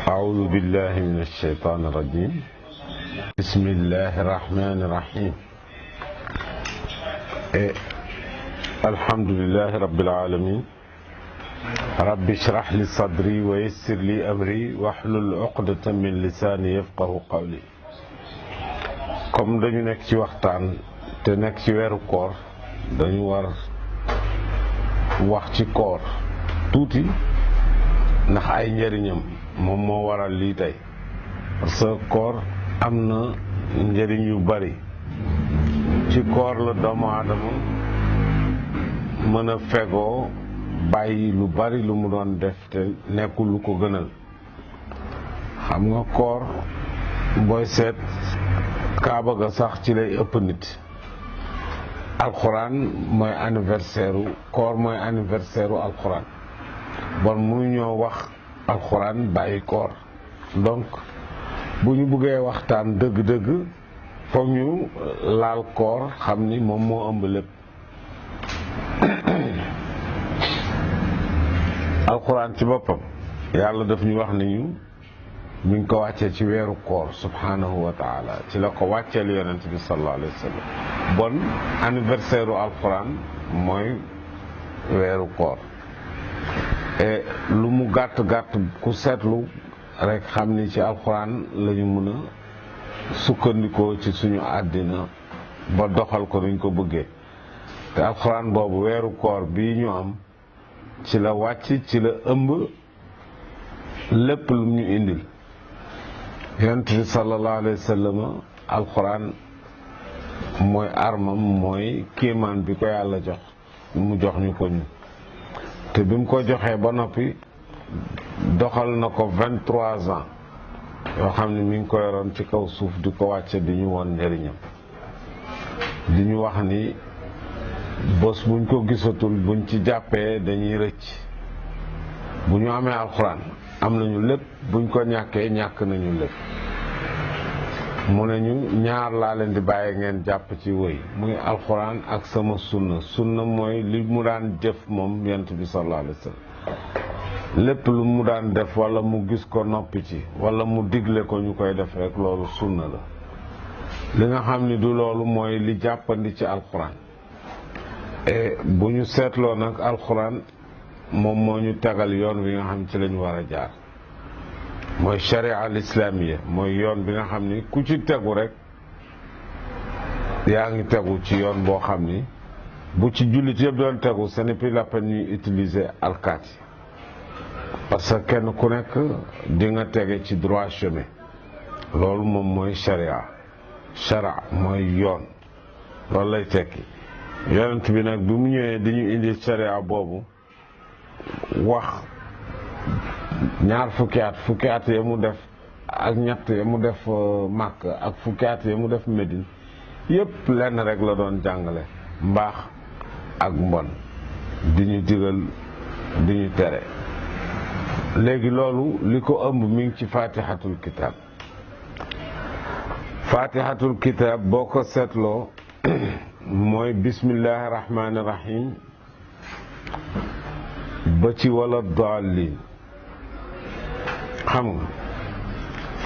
أعوذ بالله من الشيطان الرجيم. بسم الله الرحمن الرحيم. الحمد لله رب العالمين. رب اشرح لي صدري ويسر لي أمري واحلل عقدة من لساني يفقه قولي. comme dañu nekk ci waxtaan te nekk ci weeru koor dañu war wax ci koor tuuti ndax ay njëriñam moom moo waral lii tey parce que koor am na njëriñ yu bari. ci koor la doomu aadama mën a fegoo bàyyi lu bari lu mu doon def te nekkul lu ko gënal. xam nga koor booy seet kaaba ga sax ci lay ëpp nit. alxuraan mooy anniversaire u koor mooy anniversaire u alxuraan bon mënuñoo wax alxuraan bàyyi koor. donc bu ñu bëggee waxtaan dëgg-dëgg foog ñu laal koor xam ni moom moo ëmb lépp. alxuraan ci boppam yàlla daf ñu wax ni ñu mi ngi ko wàccee ci weeru koor subhanahu wa taala ci la ko wàcceel yonent bi sallallahu alayhi wa sallam. bon anniversaire u alxuraan mooy weeru koor. et lu mu gàtt-gàtt ku seetlu rek xam ni ci alxuraan la ñu mën a sukkandikoo ci suñu àddina ba doxal ko nuñ ko bëggee. te alxuraan boobu weeru koor bii ñu am ci la wàcc ci la ëmb lépp lu ñu indil. yonent bi sallallahu alayhi wa sallam alxuraan mooy armam mooy kéemaan bi ko yàlla jox mu jox ñu ko ñu. te bi mu ko joxee ba noppi doxal na ko 23 ans yoo xam ne mi ngi ko yoroon ci kaw suuf di ko wàcce di ñu woon njëriñam. di ñu wax ni bés buñ ko gisatul buñ ci jàppee dañuy rëcc. bu ñu amee alxuraan am nañu lépp, buñ ko ñàkkee ñàkk nañu lépp. mu ne ñu ñaar laa leen di bàyyi ngeen jàpp ci wëy muy alxuraan ak sama sunna. sunna mooy li mu daan jëf moom yonent bi sallallahu alayhi wa sallam. lépp lu mu daan def wala mu gis ko noppi ci wala mu digle ko ñu koy def rek loolu sunna la. li nga xam ni du loolu mooy li jàppandi ci alxuraan. et bu ñu seetloo nag alxuraan moom moo ñu tegal yoon wi nga xam ci lañu war a jaar. mooy sharia al islamiya mooy yoon bi nga xam ni ku ci tegu rek yaa ngi tegu ci yoon boo xam ni bu ci jullit yëpp doon tegu ce n'est plus la peine ñuy utiliser alkaati. parce que kenn ku nekk di nga tege ci droit chemin. loolu moom mooy sharia. shara mooy yoon loolu lay tekki. yonent bi nag bi mu ñëwee di ñu indi sharia boobu wax ñaar fukki at ya mu def ak ñett ya mu def Màkk ak fukki at ya mu def Médine yépp lenn rek la doon jàngale mbaax ak mbon di ñu digal di ñu tere. léegi loolu li ko ëmb mi ngi ci fatihatul kitab. fatihatul kitab boo ko seetloo mooy bismillahi rahmaani rahim ba ci wala daalin. xam nga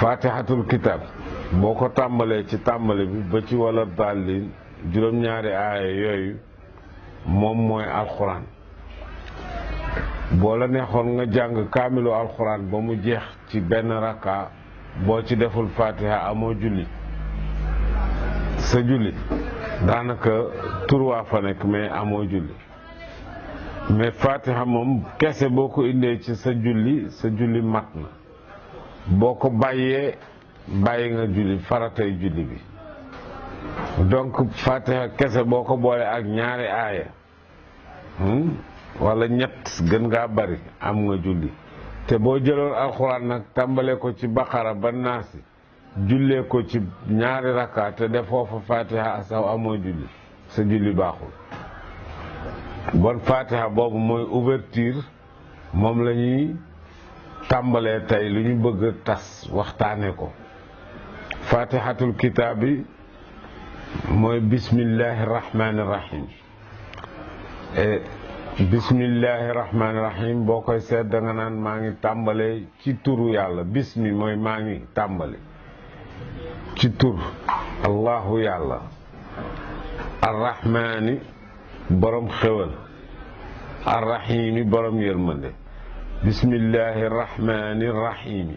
fatihatul kitab boo ko tàmbalee ci tàmbale bi ba ci wala daalin juróom-ñaari aaya yooyu moom mooy alxuraan. boo la neexoon nga jàng kaamilu alxuraan ba mu jeex ci benn rakka boo ci deful fatiha amoo julli. sa julli daanaka turwaa fa nekk mais amoo julli. mais fatiha moom kese boo ko indee ci sa julli mat na. boo ko bàyyee bàyyi nga julli faratay julli bi. donc fatiha kese boo ko boole ak ñaari aaya wala ñett gën ngaa bari am nga julli. te boo jëloon alxuraan nag tàmbale ko ci baqara ba naasi jullee ko ci ñaari rakka te defoo fa fatiha asaw amoo julli sa julli baaxul. bon fatiha boobu mooy ouverture moom la ñuy tàmbalee tey lu ñu bëgg tas waxtaane ko. fatihatul kitaab bi mooy bismillahi rahmaani rahim. bismillahi rahmaani rahim boo koy seet da nga naan maa ngi tàmbale ci turu yàlla. bismi mooy maa ngi tàmbale ci tur allahu yàlla. arrahmaani borom xéwal. arrahimi borom yërmande. bismillahi rahmaani rahimi.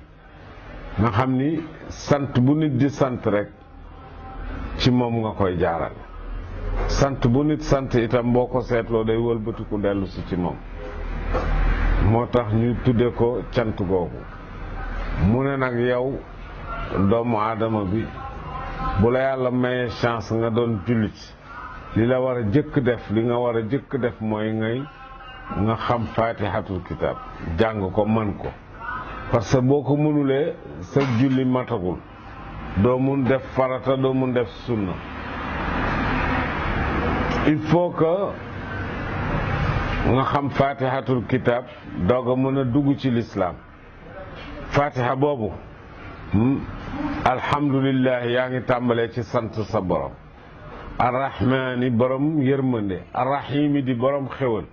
nga xam ni sant bu nit di sant rek ci moom nga koy jaaral. sant bu nit sant itam boo ko seetloo day wëlbatiku dellu si ci moom. moo tax ñu tudde ko cant googu. mu ne nag yow doomu aadama bi bu la yàlla mayee chance nga doon jullit li la war a jëkk def li nga war a jëkk def mooy nga xam faatihatul kitaab jàng ko mën ko. parce que boo ko mënulee sa julli matagul. doo mun def farata doo mun def sunna. il faut que nga xam faatihatul kitaab doog a mën a dugg ci lislaam. faatiha boobu alhamdulillah yaa ngi tàmbalee ci sant sa borom. arrahmaani borom yërmande. arrahimi di borom xéwal.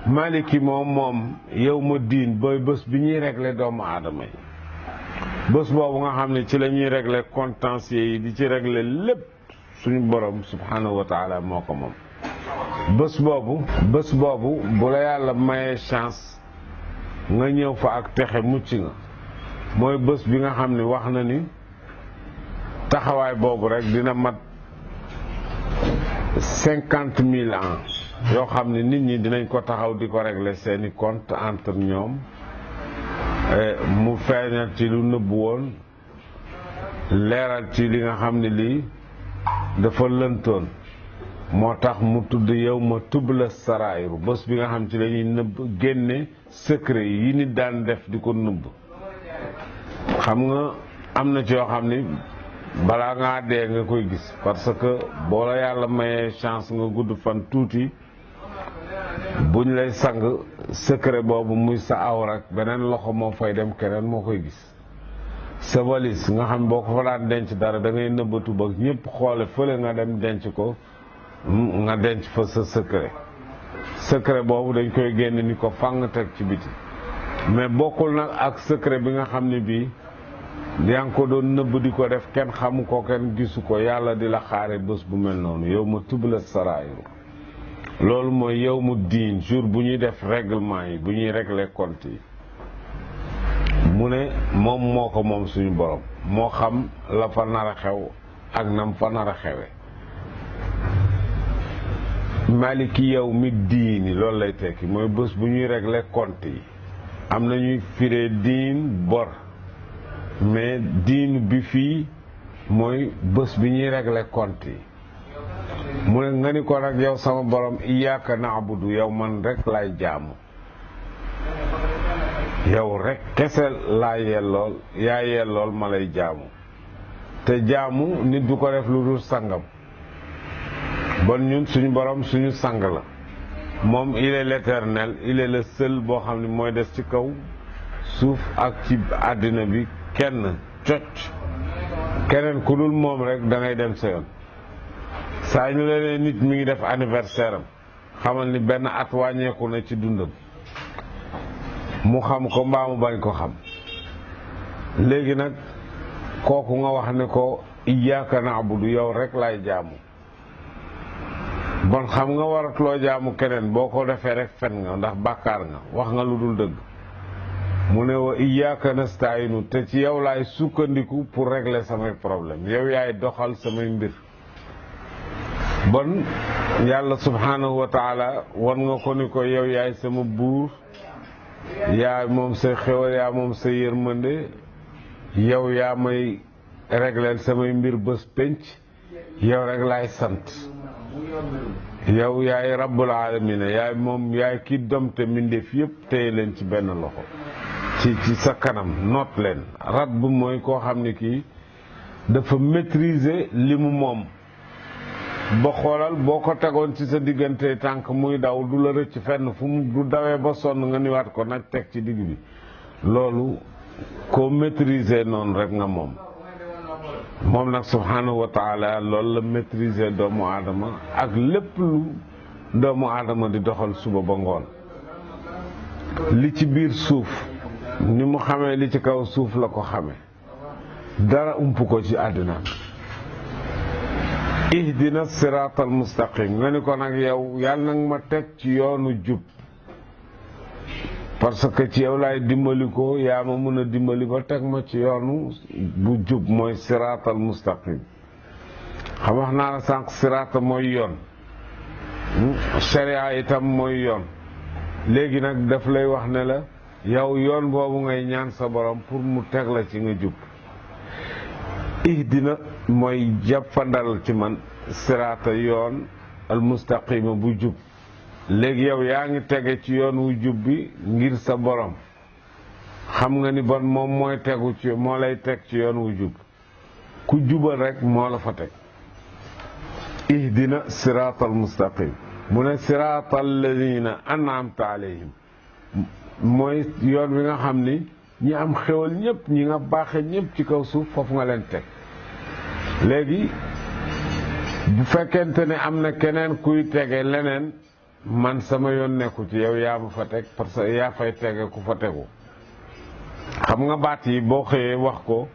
maliki moom yow ma diin booy bés bi ñuy régler doomu aadama yi. bés boobu nga xam ne ci la ñuy régler contentieux yi di ci régler lépp suñu borom subhanahu wa taala moo ko moom. bés boobu bu la yàlla mayee chance nga ñëw fa ak texe mucc nga. mooy bés bi nga xam ne wax na ni taxawaay boobu rek dina mat 50 000 ans yoo xam ne nit ñi dinañ ko taxaw di ko régler seeni compte entre ñoom. mu feeñal ci lu nëbb woon leeral ci li nga xam ne lii dafa lëntoon. moo tax mu tudd yow ma tubla saraayiru bés bi nga xam ci lañuy nëbb génne secret yi nit daan def di ko nëbb. xam nga am na ci yoo xam ni balaa ngaa dee nga koy gis parce que boo la yàlla mayee chance nga gudd fan tuuti buñ lay sang secret boobu muy sa awra ak beneen loxo moo fay dem keneen moo koy gis. sa valise nga xam boo ko fa daan denc dara da ngay nëbbatu ba ñëpp xoole fële nga dem denc ko nga denc fa sa secret boobu dañ koy génn ni ko fang teg ci biti. mais bokkul nag ak secret bi nga xam ne bii yaa ngi ko doon nëbb di ko def kenn xamu ko kenn gisu ko yàlla di la xaare bés bu mel noonu yow ma tubla saraayiru. loolu mooy yow mu diin jour bu ñuy def règlement yi bu ñuy régler compte yi. mu ne moom moo ko moom suñu borom moo xam la fa nar a xew ak nam fa nar a xewe. maliki yow mi diini loolu lay tekki mooy bés bu ñuy régler compte yi. am na ñuy firee diin bor mais diin bi fii mooy bés bi ñuy régler compte yi. mu ne nga ni ko nag yow sama borom iyyaka na'budu yow man rek laay jaamu. yow rek kese laa yellool yaa yellool ma lay jaamu. te jaamu nit du ko def lu dul sangam. bon ñun suñu borom suñu sang la. moom il est l'éternel il est le seul boo xam ne mooy des ci kaw suuf ak ci àddina bi kenn cocc. keneen ku dul moom rek da ngay dem sa yoon. saa ñu leen nit mi ngi def anniversaire am xamal ni benn at wàññeeku na ci dundam. mu xam ko mbaa mu bañ ko xam. léegi nag kooku nga wax ne ko iyyaka na'budu yow rek laay jaamu. bon xam nga waratuloo jaamu keneen boo ko defee rek fen nga ndax bàkkaar nga wax nga lu dul dëgg. mu ne wa iyyaka nasta'inu te ci yow laay sukkandiku pour régler samay problème yow yaay doxal samay mbir. bon yàlla subhanahu wa taala wan nga ko ni ko yow yaay sama buur yaa moom sa xéwal yaa moom sa yërmande yow yaa may régleel samay mbir bés penc yow rek laay sant. yow yaay rabbul alamina yaay moom yaay ki domte mbindeef yëpp téye leen ci benn loxo ci sa kanam noot leen. rabb mooy koo xam ne kii dafa maîtriser li mu moom ba xoolal boo ko tegoon ci sa diggante tànk muy daw du la rëcc fenn fu mu du dawee ba sonn nga niwaat ko nag teg ci digg bi. loolu koo maîtriser noonu rek nga moom. moom nag subhanahu wa taala loolu la maîtriser doomu aadama ak lépp lu doomu aadama di doxal suba ba ngoon. li ci biir suuf ni mu xamee li ci kaw suuf la ko xamee dara ump ko ci àddina. ihdina siraatal mustaqim nga ni ko nag yow yàlla nag ma teg ci yoonu jub parce que ci yow laay dimbali ko yaa ma mën a dimbali ba teg ma ci yoonu bu jub mooy siraatal mustaqim. xam wax naa la sànq siraata mooy yoon sharia itam mooy yoon léegi nag daf lay wax ne la yow yoon boobu ngay ñaan sa borom pour mu teg la ci nga jub. ihdina mooy jàppandal ci man siraata yoon al mustaqima bu jub léegi yow yaa ngi tege ci yoon wu jub bi ngir sa borom xam nga ni bon moom mooy tegu ci moo lay teg ci yoon wu jub ku jubal rek moo la fa teg. ihdina siraatal mustaqim mu ne siraatal ladina an'amta alayhim mooy yoon wi nga xam ni ñi am xewal ñëpp ñi nga baaxe ñëpp ci kaw suuf foofu nga leen teg. léegi bu fekkente ne am na keneen kuy tege leneen man sama yoon nekku ci yow yaa ma fa teg parce que yaa fay tege ku fa tegu. xam nga baat yi boo xëyee wax ko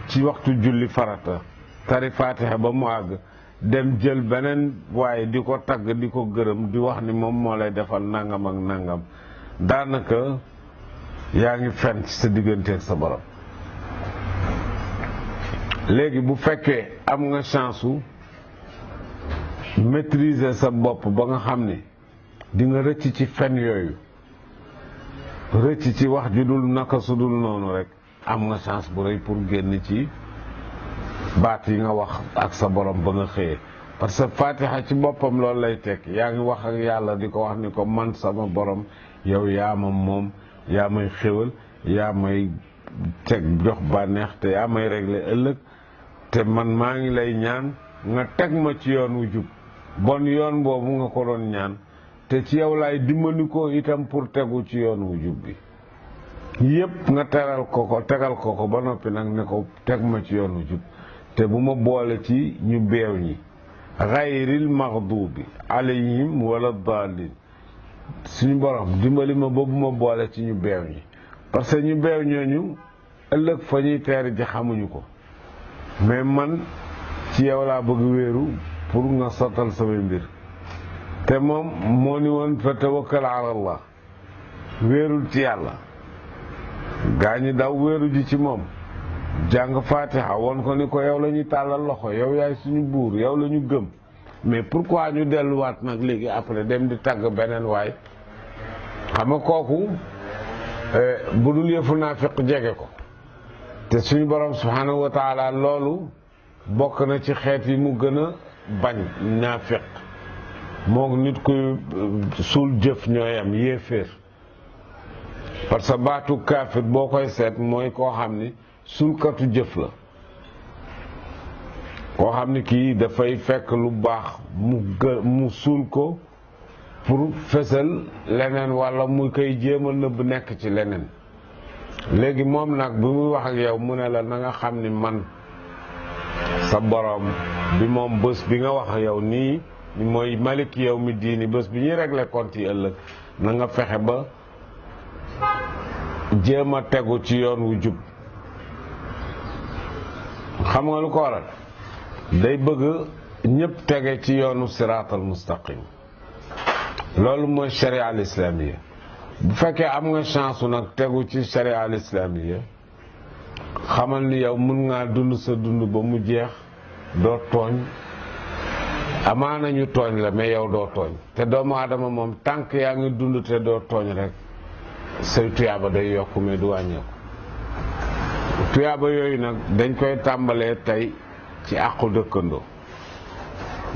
ci waxtu julli farata tari fatiha ba mu àgg dem jël beneen waaye di ko tagg di ko gërëm di wax ni moom moo lay defal nangam ak nangam daanaka yaa ngi fen ci sa digganteeg sa borom. léegi bu fekkee am nga chance su maîtriser sa bopp ba nga xam ni di nga rëcc ci fen yooyu rëcc ci wax ju dul naka su dul noonu rek am nga chance bu rëy pour génn ci baat yi nga wax ak sa borom ba nga xëyee. parce que fatiha ci boppam loolu lay tekk yaa ngi wax ak yàlla di ko wax ni ko man sama borom yow yaa ma moom yaa may xéwal yaa may teg jox bànneex te yaa may régler ëllëg te man maa ngi lay ñaan nga teg ma ci yoon wu jub bon yoon boobu nga ko doon ñaan te ci yow laay dimbali ko itam pour tegu ci yoon wu jub bi yépp nga tegal ko ko ba noppi nag ne ko teg ma ci yoon wu jub te bu ma boole ci ñu beew ñi xayril maxdubi alayhim wala daalin suñu borom dimbali ma ba bu ma boole ci ñu beew ñi parce que ñu beew ñooñu ëllëg fa ñuy teer ji xamuñu ko mais man ci yow laa bëgg wéeru pour nga sottal samay mbir te moom moo ni woon fa tawakkal ala allah wéerul ci yàlla gaa ñi daw wéeru ji ci moom jàng fatiha woon ko ni ko yow la ñuy tàllal loxo yow yaay suñu buur yow la ñu gëm mais pourquoi ñu delluwaat nag léegi après dem di tagg beneen waay xam nga kooku bu dul yëfu naafiq jege ko te suñu borom subhanahu wa taala loolu bokk na ci xeet yi mu gën a bañ naafiq moom nit kuy suul jëf ñooyam yéeféer parce que baatu kaafir boo koy seet mooy koo xam ni suulkatu jëf la koo xam ni kii dafay fekk lu baax mu suul ko pour fësal leneen walla mu koy jéem a nëbb nekk ci leneen léegi moom nag bi muy wax ak yow mu ne la na nga xam ni man sa borom bi moom bés bi nga wax ak yow nii mooy malik yow mi diini bés bi ñuy régler compte yi ëllëg na nga fexe ba jéem a tegu ci yoon wu jub xam nga lu ko waral day bëgg ñëpp tege ci yoonu siraatal mustaqim loolu mooy sharia al islamiya bu fekkee am nga chance nag tegu ci sharia al islamiya xamal ni yow mën ngaa dund sa dund ba mu jeex doo tooñ amaana ñu tooñ la mais yow doo tooñ te doomu aadama moom tànk yaa ngi dund te doo tooñ rek say tuyaaba day yokk mais du wàññeeku tuyaaba yooyu nag dañ koy tàmbalee tey ci àqu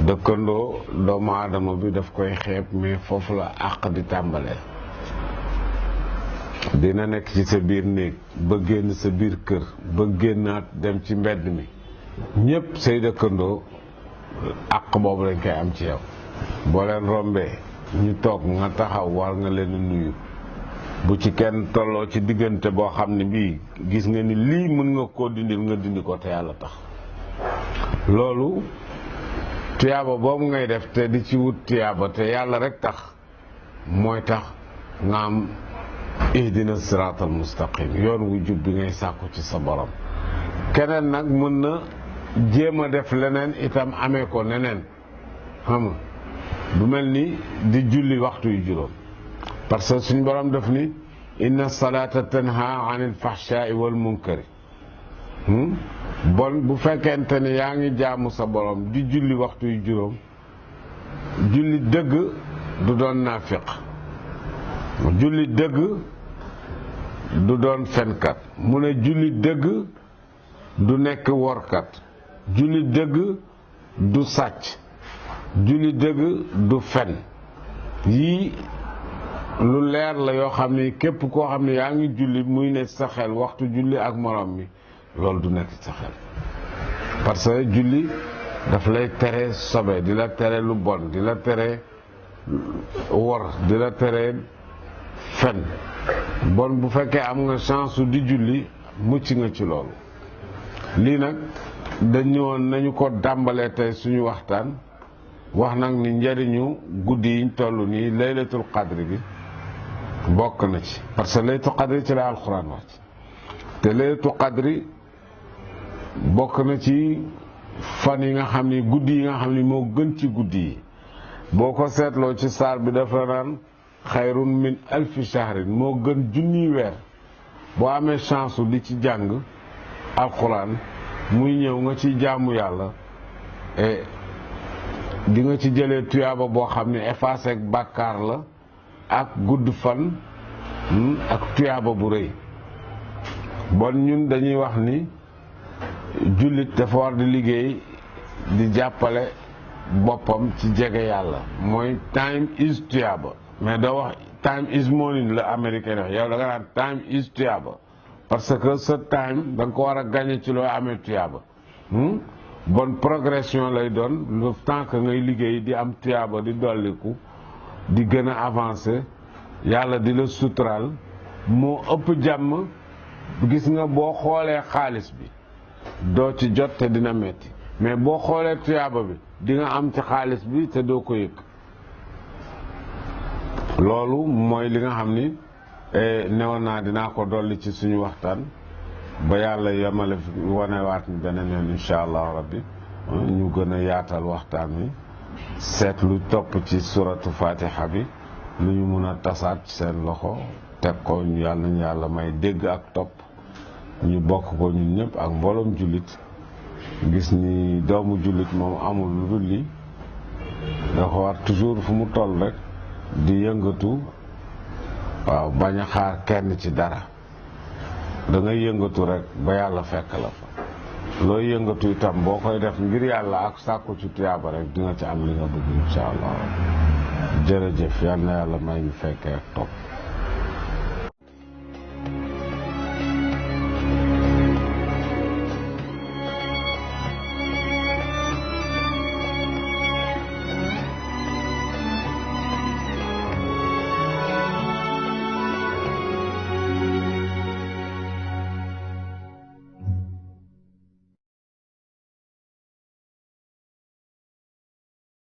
dëkkandoo doomu aadama bi daf koy xeeb mais foofu la àq di tàmbalee dina nekk ci sa biir néeg ba génn sa biir kër ba génnaat dem ci mbedd mi ñépp say dëkkandoo àq boobu lañ koy am ci yow boo leen rombee ñu toog nga taxaw war nga leen nuyu bu ci kenn tolloo ci diggante boo xam ne bii gis nga ni lii mën nga koo dindil nga dindi ko te yàlla tax loolu tuyaaba boobu ngay def te di ci wut tuyaaba te yàlla rek tax mooy tax nga am ihdina siraatal mustaqim yoon wu jub bi ngay sàkku ci sa borom. keneen nag mën na jéem a def leneen itam amee ko neneen xam nga bu mel ni di julli waxtu yu juróom parce que suñ borom def ni inna salata tanha anil fahshaai wal munkari bon bu fekkente ne yaa ngi jaamu sa borom di julli waxtu yu juróom julli dëgg du doon naafiq julli dëgg du doon fenkat mu ne julli dëgg du nekk workat julli dëgg du sàcc julli dëgg du fen yii lu leer la yoo xam ne képp koo xam ne yaa ngi julli muy ne sa xel waxtu julli ak morom mi loolu du nekk sa xel parce que julli daf lay tere sobe di la tere lu bon di la tere wor di la tere fen bon bu fekkee am nga chance su di julli mucc nga ci loolu. lii nag dañ ñëwoon nañu ko dàmbalee tey suñu waxtaan wax nag ni njëriñu guddi yiñ toll nii laylatul qadri bi bokk na ci parce que laylatul qadri ci la alxuraan wax te laylatul qadri bokk na ci fan yi nga xam ni guddi yi nga xam ni moo gën ci guddi yi boo ko seetloo ci saar bi dafa naan xayrun min alfi shahrin moo gën junniy weer boo amee chance di ci jàng alxuraan muy ñëw nga ci jaamu yàlla et di nga ci jëlee tuyaaba boo xam ne effacé ak bàkkaar la ak gudd fan ak tuyaaba bu rëy bon ñun dañuy wax ni jullit dafa war di liggéey di jàppale boppam ci jege yàlla mooy time is tuyaaba mais doo wax time is money la américain wax yow da nga naan time is tuyaaba parce que sa time da nga ko war a gagné ci looy amee tuyaaba bonne progression lay doon le temps que ngay liggéey di am tuyaaba di dolliku di gën a avancé yàlla di la suturaal moo ëpp jàmm. gis nga boo xoolee xaalis bi doo ci jot te dina metti mais boo xoolee tuyaaba bi di nga am ci xaalis bi te doo ko yëg loolu mooy li nga xam ni newoon naa dinaa ko dolli ci suñu waxtaan ba yàlla yemale fi wanewaat ni beneen yoon incha allah rabbi ñu gën a yaatal waxtaan wi seet lu topp ci suratu fatiha bi lu ñu mun a tasaat ci seen loxo teg ko yàlla nañu yàlla may dégg ak topp ñu bokk ko ñun ñëpp ak mbooloom jullit gis ni doomu jullit moom amul lu dul li dafa war toujours fu mu toll rek di yëngatu waaw bañ a xaar kenn ci dara da ngay yëngatu rek ba yàlla fekk la fa looy yëngatu itam boo koy def ngir yàlla ak sàkku ci tuyaaba rek di nga ci am li nga bëgg incha allah jërëjëf yal na yàlla may ñu fekkee ak topp